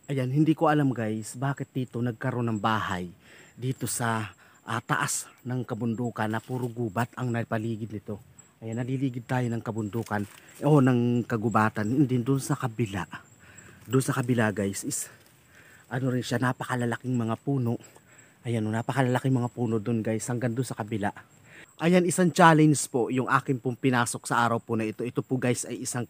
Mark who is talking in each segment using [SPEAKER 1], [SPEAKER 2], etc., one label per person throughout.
[SPEAKER 1] Ayan, hindi ko alam guys bakit dito nagkaroon ng bahay dito sa taas ng kabundukan na puro gubat ang napaligid nito. Ayan, naliligid tayo ng kabundukan o ng kagubatan. Hindi doon sa kabila. Doon sa kabila guys is ano rin siya, napakalalaking mga puno. Ayan, napakalalaking mga puno doon guys hanggang doon sa kabila. Ayan, isang challenge po yung akin pong pinasok sa araw po na ito. Ito po guys ay isang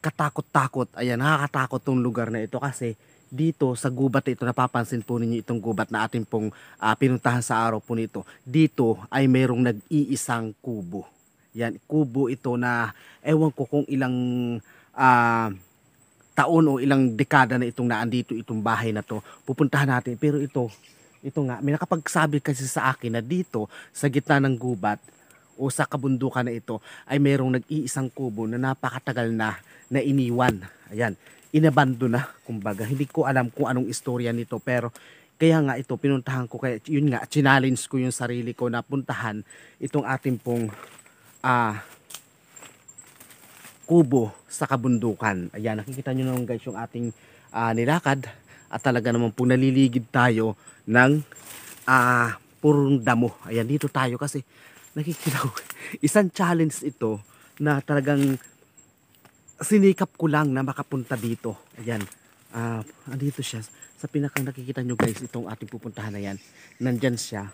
[SPEAKER 1] katakot-takot. Ayan, nakakatakot tong lugar na ito kasi dito sa gubat na ito, napapansin po ninyo itong gubat na ating pong pinuntahan sa araw po nito. Dito ay mayroong nag-iisang kubo. Yan, kubo ito na ewan ko kung ilang ah, taon o ilang dekada na itong naandito itong bahay na to. Pupuntahan natin. Pero ito nga, may nakapagsabi kasi sa akin na dito sa gitna ng gubat o sa kabundukan na ito ay mayroong nag-iisang kubo na napakatagal na iniwan. Ayan, inabando na, kumbaga. Hindi ko alam kung anong istorya nito pero kaya nga ito pinuntahan ko, kaya yun nga challenge ko yung sarili ko na puntahan itong ating pong ah kubo sa kabundukan. Ayan, nakikita nyo naman guys yung ating nilakad at talaga naman po naliligid tayo ng purong damo. Ayan, dito tayo kasi nakikita ko isang challenge ito na talagang sinikap ko lang na makapunta dito. Ayan, andito siya sa pinakang nakikita nyo guys, itong ating pupuntahan na yan. Nandyan siya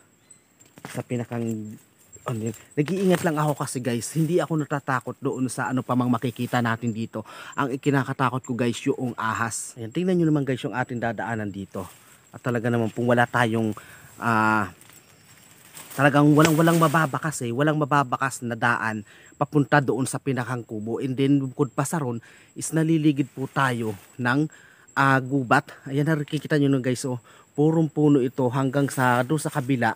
[SPEAKER 1] sa pinakang ano yun. Nag-iingat lang ako kasi guys, hindi ako natatakot doon sa ano pa mang makikita natin dito. Ang ikinakatakot ko guys, yung ahas. Ayan, tingnan nyo naman guys yung ating dadaanan dito. At talaga naman kung wala tayong talagang walang mababakas walang mababakas na daan papunta doon sa pinakang kubo. And then bukod pa sa ron is naliligid po tayo ng gubat. Ayan, nakikita nyo nun guys, oh, purong puno ito hanggang sa doon sa kabila.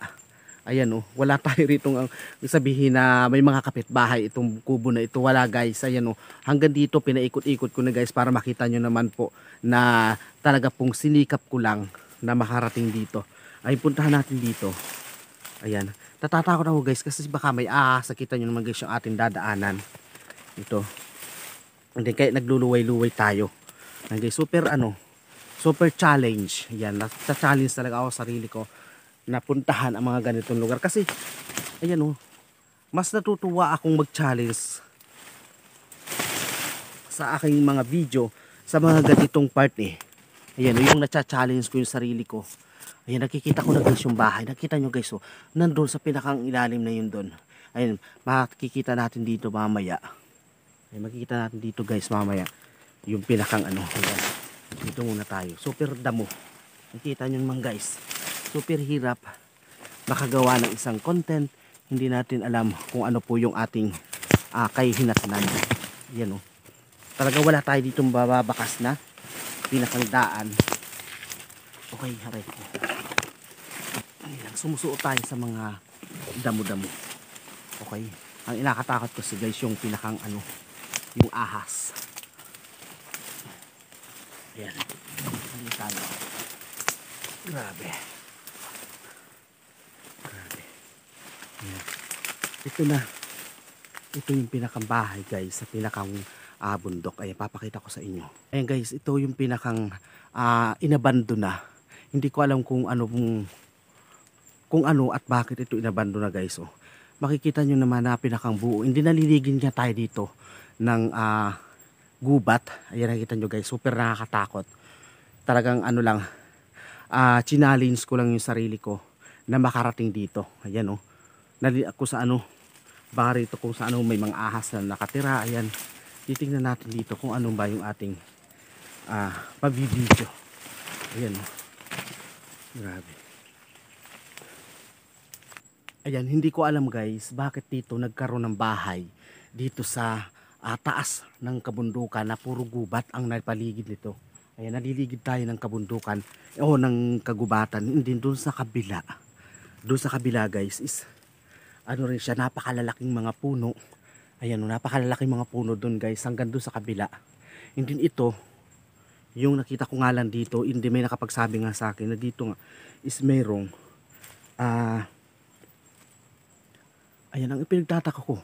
[SPEAKER 1] Ayan, oh, wala tayo rito ang sabihin na may mga kapitbahay itong kubo na ito. Wala guys. Ayan, oh, hanggang dito pinaikot-ikot ko na guys para makita nyo naman po na talaga pong sinikap ko lang na makarating dito. Ay, puntahan natin dito. Ayan, natatakot ako guys kasi baka may ahas. Kita nyo naman guys yung ating dadaanan. Ito. Hindi, kaya nagluluway-luway tayo. Ayan guys, super challenge. Ayan, nasa-challenge talaga ako sarili ko napuntahan ang mga ganitong lugar kasi ayan, oh, mas natutuwa akong mag-challenge sa aking mga video sa mga ganitong part ayan, oh, yung na-challenge ko yung sarili ko. Ayan, nakikita ko na guys yung bahay. Nakita nyo guys, oh, nandun sa pinakang ilalim na yun doon. Ayan, makikita natin dito mamaya. Ayan, makikita natin dito guys mamaya yung pinakang ano. Ayan, dito muna tayo. Super damo. Nakikita nyo naman guys, super hirap makagawa ng isang content. Hindi natin alam kung ano po yung ating kahihinatnan. Yan, oh. Talaga wala tayo dito mababakas na pinakang daan. Okay, haray ko. Ayan, sumusuot tayo sa mga damo-damo. Okay. Ang inakatakot ko si guys yung pinakang ano, yung ahas. Ayan. Ayan tayo. Grabe. Ayan. Ito na. Ito yung pinakang bahay guys, sa pinakang bundok. Ayan, papakita ko sa inyo. Ayan guys, ito yung pinakang inabando na. Hindi ko alam kung ano at bakit ito inabando na guys. Oh. Makikita nyo naman na pinakang buo. Hindi naliligin niya tayo dito ng gubat. Ayan, nakikita nyo guys, super nakakatakot. Talagang ano lang, challenge ko lang yung sarili ko na makarating dito. Ayan, oh. Ako sa ano, baka rito kung sa ano may mga ahas na nakatira. Ayan, titingnan natin dito kung ano ba yung ating pabibidyo. Ayan, oh. Grabe. Ayan, hindi ko alam guys bakit dito nagkaroon ng bahay dito sa taas ng kabundukan na puro gubat ang napaligid nito. Ayan, naliligid tayo ng kabundukan o ng kagubatan. Hindi doon sa kabila. Doon sa kabila guys is ano rin siya, napakalalaking mga puno. Ayan, napakalalaking mga puno doon guys hanggang doon sa kabila. Hindi ito yung nakita ko nga lang dito. Hindi, may nakapagsabi nga sa akin na dito nga is mayroong ayan, ang pinagtataka ko.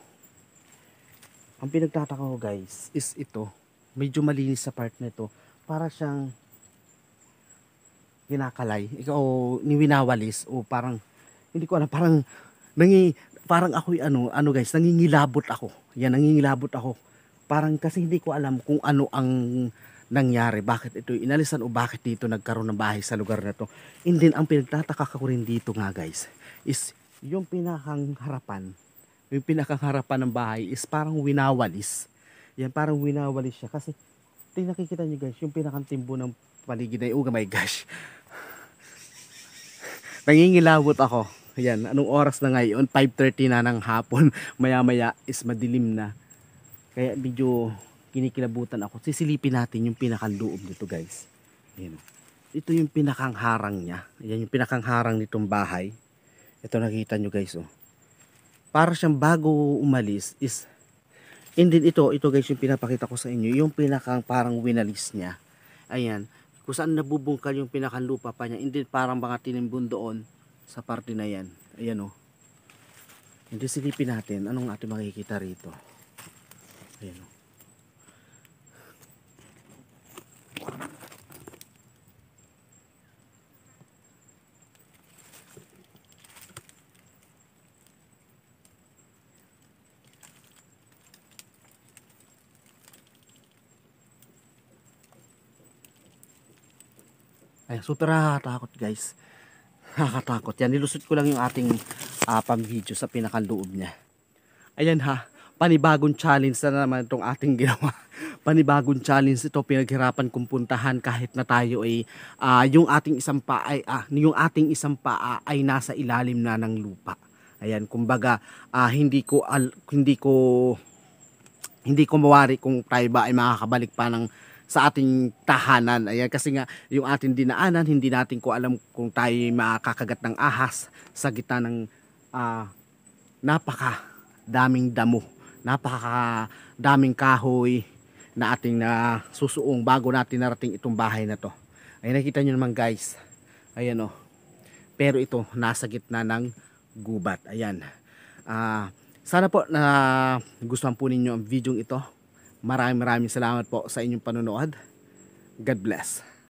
[SPEAKER 1] Ang pinagtataka ko guys is ito. Medyo malinis sa part na ito. Para siyang kinakalay, ikaw niwinawalis o parang hindi ko alam, parang parang ako'y ano guys, nangingilabot ako. Yan, nangingilabot ako. Parang kasi hindi ko alam kung ano ang nangyari, bakit ito inalisan o bakit dito nagkaroon ng bahay sa lugar na to. And then ang pinagtataka ko rin dito nga guys is yung pinakang harapan. Yung pinakang harapan ng bahay is parang winawalis. Yan, parang winawalis siya kasi nakikita nyo guys, yung pinakang timbo ng paligid ay, oh my gosh. Nangingilabot ako. Ayan, anong oras na ngayon? 5:30 na ng hapon. Maya-maya is madilim na. Kaya medyo kinikilabutan ako. Sisilipin natin yung pinakang loob nito guys. Ayan. Ito yung pinakang harang niya. Ayan yung pinakang harang nitong bahay. Ito nakita nyo guys oh. Para siyang bago umalis is, and then ito guys yung pinapakita ko sa inyo. Yung pinakang parang winalis niya. Ayan. Kung saan nabubungkal yung pinakang lupa pa niya. And then parang mga tinimbun doon sa parte na yan. Ayan o. Hindi silipin natin. Anong ating makikita rito? Ayan o. Ayan, super nakakatakot guys. Nakakatakot. Yan, nilusot ko lang yung ating pang-video sa pinakaloob niya. Ayan ha, panibagong challenge na naman itong ating ginawa. Panibagong challenge ito, pinaghirapan kong puntahan kahit na tayo ay yung ating isang paa ay nasa ilalim na ng lupa. Ayan, kumbaga hindi ko mawari kung tayo ba ay makakabalik pa sa ating tahanan. Ayan, kasi nga yung ating dinaanan, hindi natin ko alam kung tayo makakagat ng ahas sa gitna ng napaka daming damo, napaka daming kahoy na ating susuong bago natin narating itong bahay na to. Ayan, nakita nyo naman guys. Ayan o. Pero ito nasa gitna ng gubat. Ayan. Sana po na gustuhan po ninyo ang video ito. Maraming salamat po sa inyong panonood. God bless.